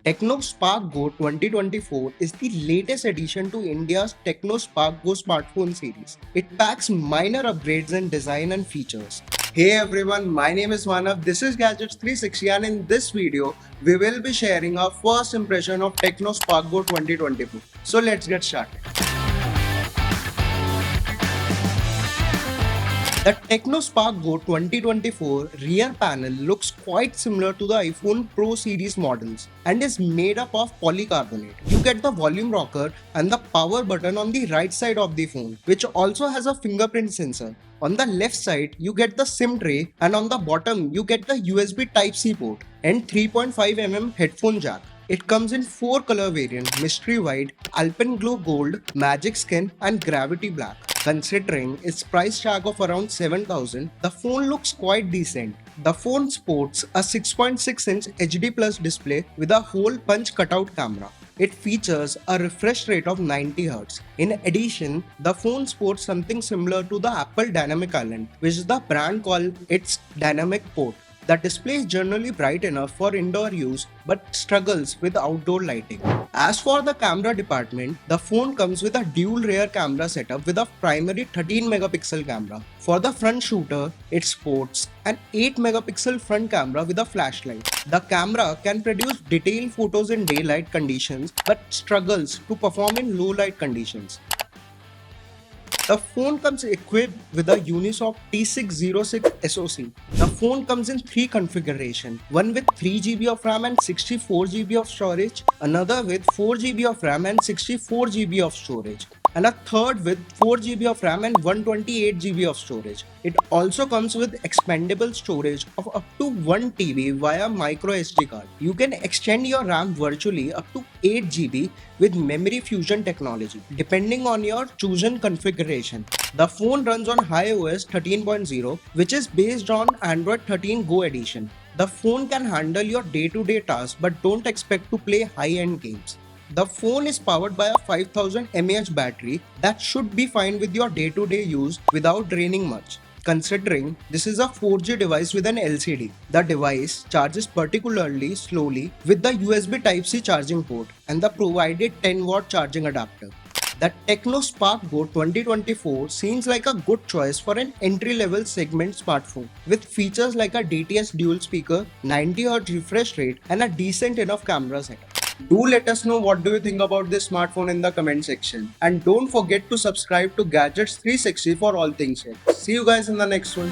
Tecno Spark Go 2024 is the latest addition to India's Tecno Spark Go smartphone series. It packs minor upgrades in design and features. Hey everyone, my name is Manav. This is Gadgets 360 and in this video, we will be sharing our first impression of Tecno Spark Go 2024. So let's get started. The Tecno Spark Go 2024 rear panel looks quite similar to the iPhone Pro series models and is made up of polycarbonate. You get the volume rocker and the power button on the right side of the phone, which also has a fingerprint sensor. On the left side, you get the SIM tray, and on the bottom, you get the USB Type-C port and 3.5mm headphone jack. It comes in 4 color variants: Mystery White, Alpenglow Gold, Magic Skin and Gravity Black. Considering its price tag of around 7,000, the phone looks quite decent. The phone sports a 6.6-inch HD Plus display with a hole punch cutout camera. It features a refresh rate of 90Hz. In addition, the phone sports something similar to the Apple Dynamic Island, which the brand calls its dynamic port. The display is generally bright enough for indoor use but struggles with outdoor lighting. As for the camera department, the phone comes with a dual rear camera setup with a primary 13-megapixel camera. For the front shooter, it sports an 8-megapixel front camera with a flashlight. The camera can produce detailed photos in daylight conditions but struggles to perform in low light conditions. The phone comes equipped with a Unisoc T606 SoC. The phone comes in 3 configurations, one with 3GB of RAM and 64GB of storage, another with 4GB of RAM and 64GB of storage, and a third with 4GB of RAM and 128GB of storage. It also comes with expandable storage of up to 1 TB via micro SD card. You can extend your RAM virtually up to 8GB with memory fusion technology, depending on your chosen configuration. The phone runs on iOS 13.0, which is based on Android 13 Go edition. The phone can handle your day-to-day tasks, but don't expect to play high-end games. The phone is powered by a 5000 mAh battery that should be fine with your day-to-day use without draining much. Considering this is a 4G device with an LCD, the device charges particularly slowly with the USB Type-C charging port and the provided 10-watt charging adapter. The Tecno Spark Go 2024 seems like a good choice for an entry-level segment smartphone with features like a DTS dual speaker, 90Hz refresh rate and a decent enough camera setup. Do let us know what do you think about this smartphone in the comment section, and don't forget to subscribe to Gadgets 360 for all things tech. See you guys in the next one.